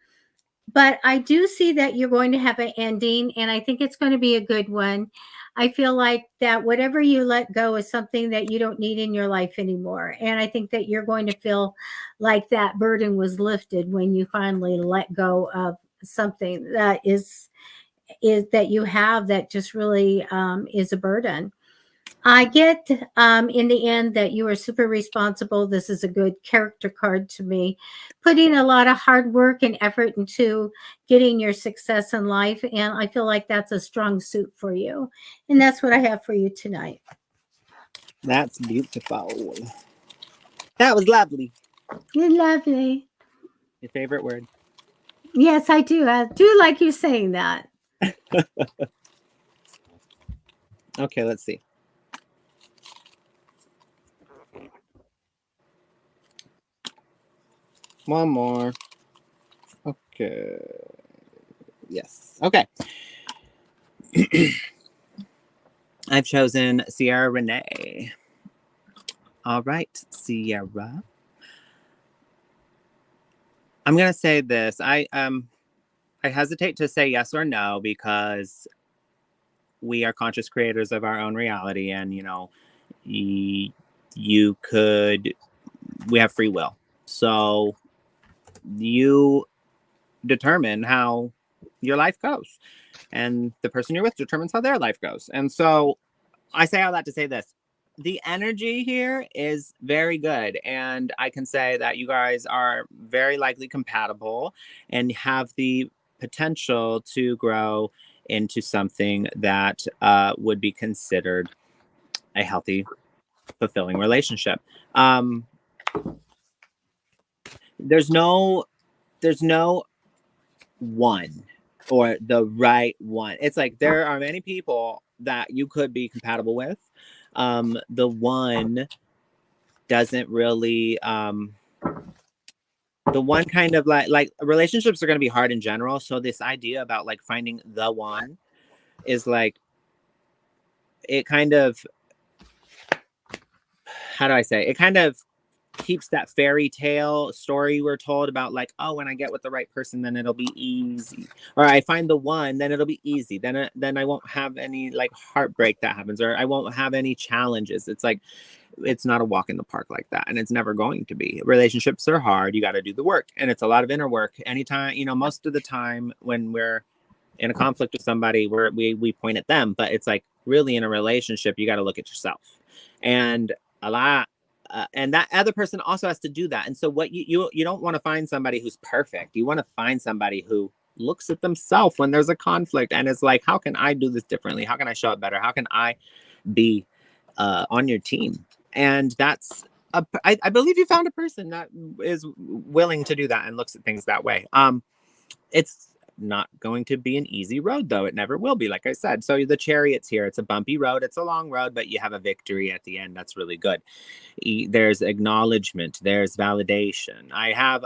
but I do see that you're going to have an ending, and I think it's going to be a good one. I feel like that whatever you let go is something that you don't need in your life anymore. And I think that you're going to feel like that burden was lifted when you finally let go of something that is that you have that just really is a burden. I get in the end that you are super responsible. This is a good character card to me. Putting a lot of hard work and effort into getting your success in life. And I feel like that's a strong suit for you. And that's what I have for you tonight. That's beautiful. That was lovely. You're lovely. Your favorite word? Yes, I do. I do like you saying that. Okay, let's see. One more. Okay. Yes. Okay. I've chosen Sierra Renee. All right, Sierra. I'm gonna say this. I hesitate to say yes or no because we are conscious creators of our own reality, and you could. We have free will, so you determine how your life goes, and the person you're with determines how their life goes. And so I say all that to say this: the energy here is very good, and I can say that you guys are very likely compatible and have the potential to grow into something that would be considered a healthy, fulfilling relationship. There's no one or the right one. It's like there are many people that you could be compatible with. The one doesn't really the one kind of like relationships are going to be hard in general, so this idea about like finding the one is like, it kind of, how do I say, it kind of keeps that fairy tale story we're told about, like, oh, when I get with the right person, then it'll be easy, or I find the one, then it'll be easy, then I won't have any like heartbreak that happens, or I won't have any challenges. It's like, it's not a walk in the park like that, and it's never going to be. Relationships are hard. You got to do the work, and it's a lot of inner work. Anytime, most of the time when we're in a conflict with somebody, we point at them, but it's like, really, in a relationship, you got to look at yourself, and a lot. And that other person also has to do that. And so what you don't want to find somebody who's perfect. You want to find somebody who looks at themselves when there's a conflict and is like, how can I do this differently? How can I show up better? How can I be on your team? And that's I believe you found a person that is willing to do that and looks at things that way. It's not going to be an easy road, though. It never will be, like I said. So the Chariot's here. It's a bumpy road. It's a long road, but you have a victory at the end. That's really good. There's acknowledgement. There's validation. I have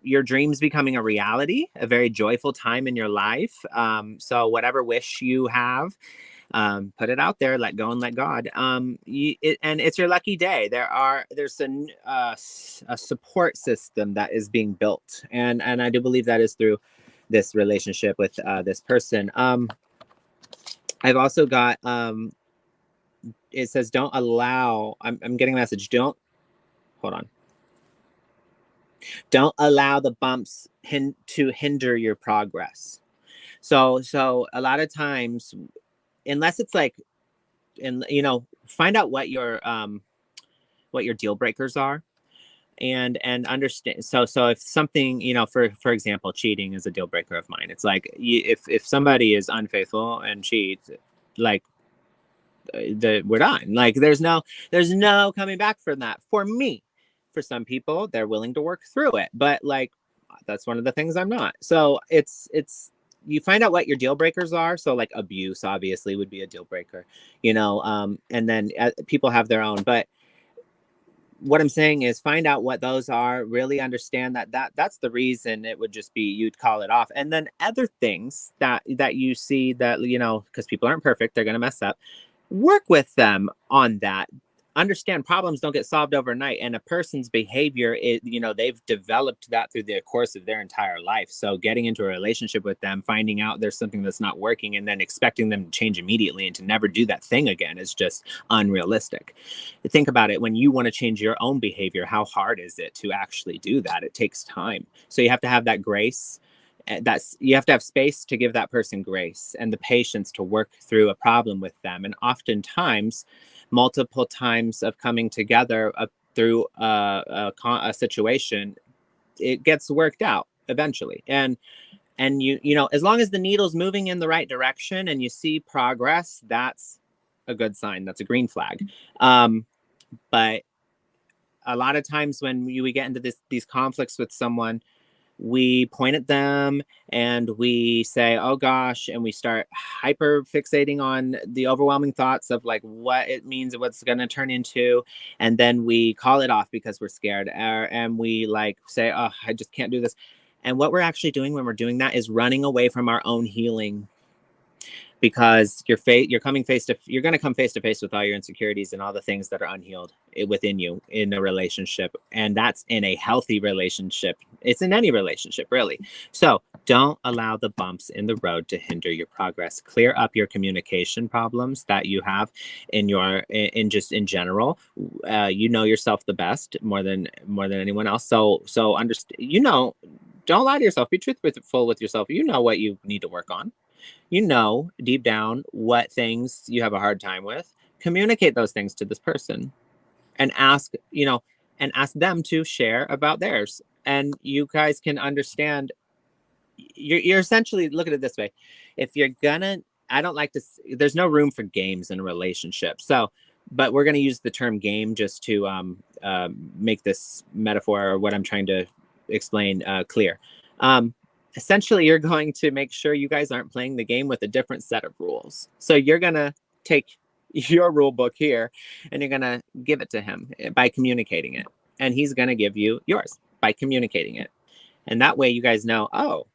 your dreams becoming a reality, a very joyful time in your life. So whatever wish you have, Put it out there, let go and let God. And it's your lucky day. There's a support system that is being built, and I do believe that is through this relationship with this person. I've also got it says don't allow. I'm getting a message. Don't hold on. Don't allow the bumps to hinder your progress. So a lot of times, unless it's like, and find out what your deal breakers are, and understand. So if something, for example, cheating is a deal breaker of mine. It's like, if somebody is unfaithful and cheats, like, we're done. Like, there's no coming back from that. For me, for some people, they're willing to work through it, but like, that's one of the things I'm not. So it's you find out what your deal breakers are. So like abuse obviously would be a deal breaker, and then people have their own. But what I'm saying is find out what those are, really understand that's the reason. It would just be, you'd call it off. And then other things that you see that, because people aren't perfect, they're going to mess up. Work with them on that. Understand problems don't get solved overnight, and a person's behavior is, they've developed that through the course of their entire life. So getting into a relationship with them, finding out there's something that's not working, and then expecting them to change immediately and to never do that thing again is just unrealistic. Think about it. When you want to change your own behavior, how hard is it to actually do that? It takes time. So you have to have that grace. You have to have space to give that person grace and the patience to work through a problem with them. And oftentimes, multiple times of coming together through a situation, it gets worked out eventually. And as long as the needle's moving in the right direction and you see progress, that's a good sign. That's a green flag. But a lot of times when we get into these conflicts with someone, we point at them and we say, oh gosh, and we start hyper fixating on the overwhelming thoughts of like what it means, what's going to turn into. And then we call it off because we're scared. And we like say, oh, I just can't do this. And what we're actually doing when we're doing that is running away from our own healing. Because you're going to come face to face with all your insecurities and all the things that are unhealed within you in a relationship. And that's in a healthy relationship. It's in any relationship, really. So don't allow the bumps in the road to hinder your progress. Clear up your communication problems that you have in general. You know yourself the best, more than anyone else. So understand, don't lie to yourself. Be truthful with yourself. You know what you need to work on. Deep down what things you have a hard time with. Communicate those things to this person and ask them to share about theirs. And you guys can understand. You're essentially, look at it this way. If you're gonna, I don't like to, there's no room for games in a relationship. So, but we're going to use the term game just to make this metaphor or what I'm trying to explain clear. Essentially, you're going to make sure you guys aren't playing the game with a different set of rules. So you're going to take your rule book here and you're going to give it to him by communicating it. And he's going to give you yours by communicating it. And that way you guys know, oh,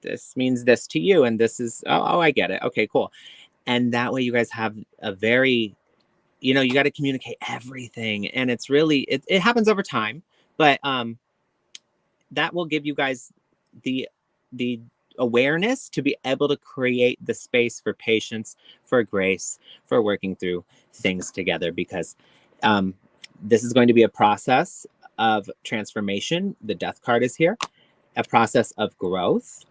this means this to you. And this is, oh, I get it. Okay, cool. And that way you guys have a very, you got to communicate everything. And it's really, it happens over time, but that will give you guys the awareness to be able to create the space for patience, for grace, for working through things together, because this is going to be a process of transformation. The death card is here, a process of growth,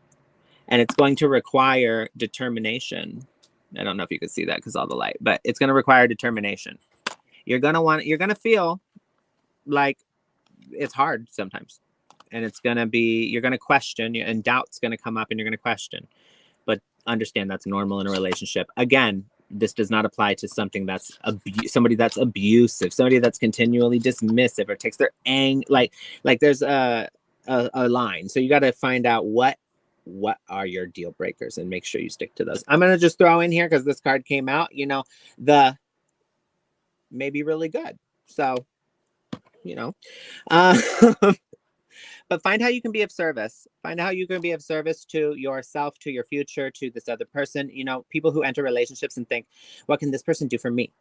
and it's going to require determination. I don't know if you can see that because all the light, but it's going to require determination. You're going to feel like it's hard sometimes. And it's going to be, you're going to question, and doubt's going to come up and you're going to question. But understand that's normal in a relationship. Again, this does not apply to something that's somebody that's abusive, somebody that's continually dismissive or takes their like there's a line. So you got to find out what are your deal breakers and make sure you stick to those. I'm going to just throw in here because this card came out, the may be really good. So, But find how you can be of service. Find how you can be of service to yourself, to your future, to this other person. You know, people who enter relationships and think, what can this person do for me?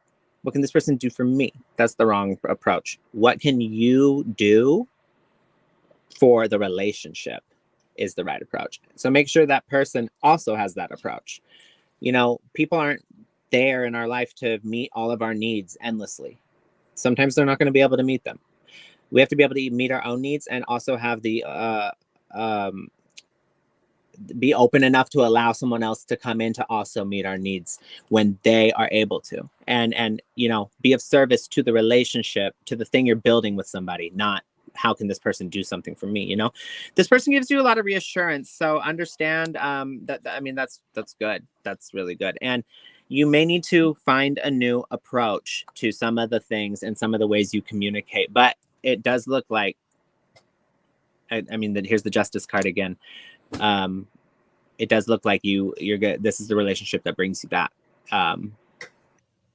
What can this person do for me? That's the wrong approach. What can you do for the relationship is the right approach. So make sure that person also has that approach. You know, people aren't there in our life to meet all of our needs endlessly. Sometimes they're not going to be able to meet them. We have to be able to meet our own needs and also have the um, be open enough to allow someone else to come in to also meet our needs when they are able to, and you know, be of service to the relationship, to the thing you're building with somebody, not how can this person do something for me. You know, this person gives you a lot of reassurance, so understand that I mean that's good, that's really good. And you may need to find a new approach to some of the things and some of the ways you communicate, but it does look like I mean that here's the justice card again. It does look like you're good. This is the relationship that brings you that. And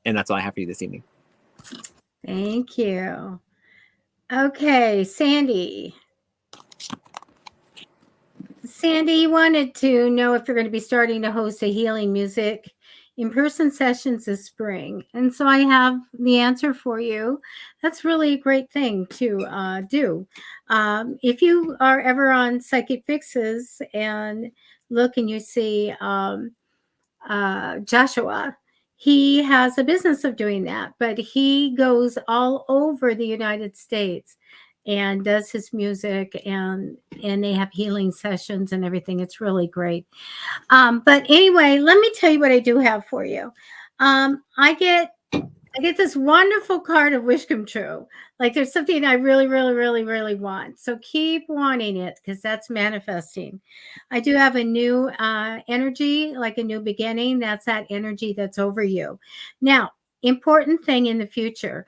that's all I have for you this evening. Thank you. Okay, Sandy. Sandy wanted to know if you're going to be starting to host a healing music in-person sessions this spring. And so I have the answer for you. That's really a great thing to do. If you are ever on Psychic Fixes and look and you see Joshua, he has a business of doing that, but he goes all over the United States and does his music, and they have healing sessions and everything. It's really great. But anyway, let me tell you what I do have for you. I get this wonderful card of wish come true. Like there's something I really, really, really, really want. So keep wanting it because that's manifesting. I do have a new energy, like a new beginning. That's that energy that's over you. Now, important thing in the future.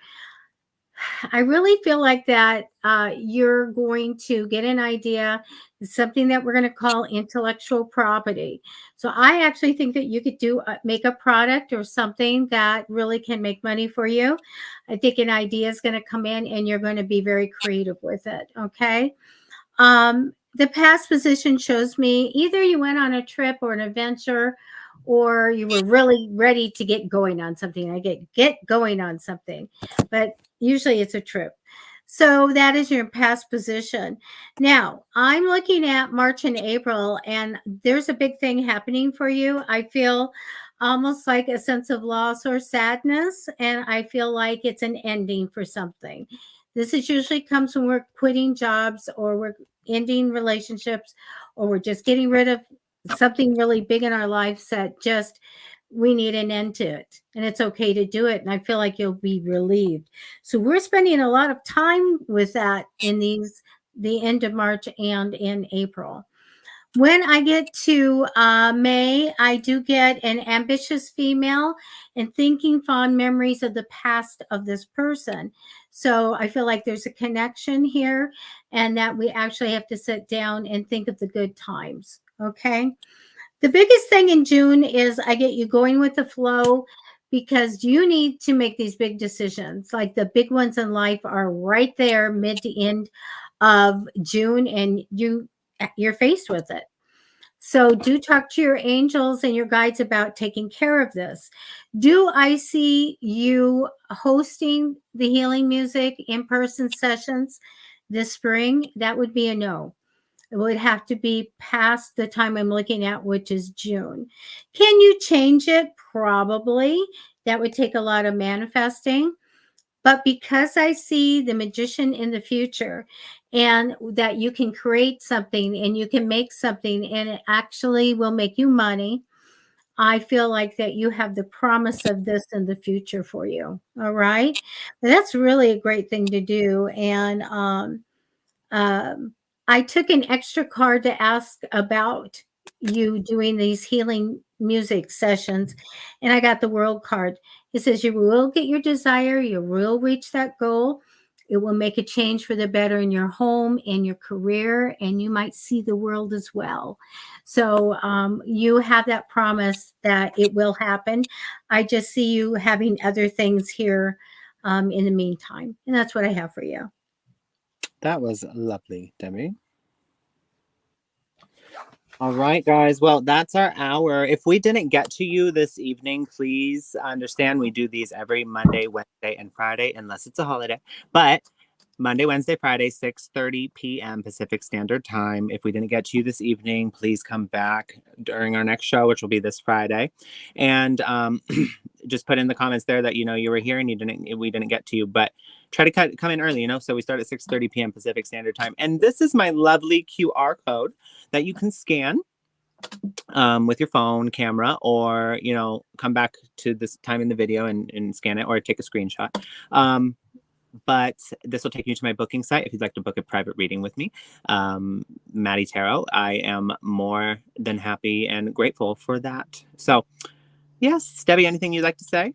I really feel like that you're going to get an idea, something that we're going to call intellectual property. So I actually think that you could do make a product or something that really can make money for you. I think an idea is going to come in and you're going to be very creative with it. Okay. The past position shows me either you went on a trip or an adventure or you were really ready to get going on something. I get going on something, but usually it's a trip. So that is your past position. Now, I'm looking at March and April, and there's a big thing happening for you. I feel almost like a sense of loss or sadness, and I feel like it's an ending for something. This is usually comes when we're quitting jobs or we're ending relationships or we're just getting rid of something really big in our lives that just we need an end to it, and it's okay to do it, and I feel like you'll be relieved. So we're spending a lot of time with that in the end of March and in April. When I get to May, I do get an ambitious female and thinking fond memories of the past of this person. So I feel like there's a connection here and that we actually have to sit down and think of the good times. Okay. The biggest thing in June is I get you going with the flow because you need to make these big decisions. Like the big ones in life are right there mid to end of June and you're faced with it. So do talk to your angels and your guides about taking care of this. Do I see you hosting the healing music in-person sessions this spring? That would be a no. It would have to be past the time I'm looking at, which is June. Can you change it? Probably. That would take a lot of manifesting. But because I see the magician in the future and that you can create something and you can make something and it actually will make you money, I feel like that you have the promise of this in the future for you. All right. But that's really a great thing to do. And um, I took an extra card to ask about you doing these healing music sessions, and I got the world card. It says you will get your desire, you will reach that goal. It will make a change for the better in your home, in your career, and you might see the world as well. So you have that promise that it will happen. I just see you having other things here in the meantime, and that's what I have for you. That was lovely, Debbie. All right, guys. Well, that's our hour. If we didn't get to you this evening, please understand we do these every Monday, Wednesday, and Friday, unless it's a holiday. But Monday, Wednesday, Friday, 6:30 p.m. Pacific Standard Time. If we didn't get to you this evening, please come back during our next show, which will be this Friday. And just put in the comments there that you were here and we didn't get to you. But try to come in early, so we start at 6:30 p.m. Pacific Standard Time. And this is my lovely QR code that you can scan with your phone camera, or come back to this time in the video and scan it, or take a screenshot. But this will take you to my booking site if you'd like to book a private reading with me, Matty Tarot. I am more than happy and grateful for that. So yes, Debbie, anything you'd like to say?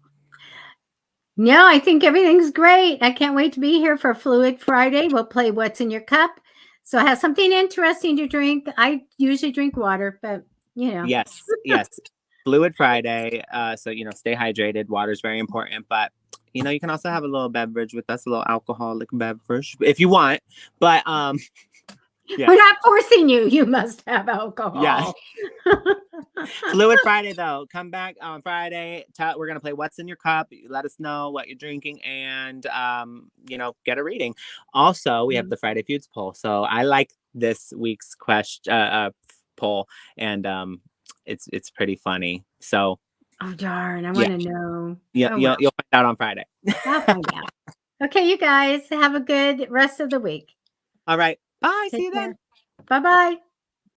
No, I think everything's great. I can't wait to be here for Fluid Friday. We'll play What's in Your Cup. So have something interesting to drink. I usually drink water, but Yes. Fluid Friday. So stay hydrated. Water is very important, but you can also have a little beverage with us, a little alcoholic beverage if you want. But yeah. We're not forcing you. You must have alcohol. Yes. Fluid Friday, though. Come back on Friday. We're going to play What's in Your Cup. Let us know what you're drinking and, get a reading. Also, we have the Friday Feuds poll. So I like this week's question poll, and it's pretty funny. So. Oh, darn. I want to know. Yeah, oh, you'll find out on Friday. I'll find out. Okay, you guys have a good rest of the week. All right. Bye. Take See you care. then. Bye-bye.